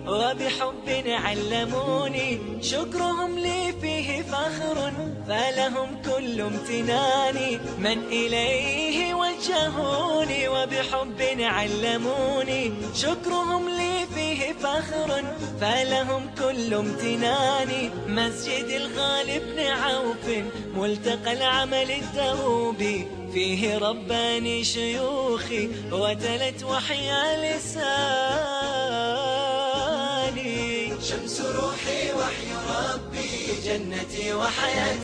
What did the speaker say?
وبحب علموني، شكرهم لي فيه فخر، فلهم كل امتناني. من إليه وجهوني وبحب علموني، شكرهم لي فيه فخر، فلهم كل امتناني. مسجد الغالي بن عوف، ملتقى العمل الدؤوبي، فيه رباني شيوخي وتلت وحيا لساني. شمس روحي وحي ربي، جنتي وحياتي.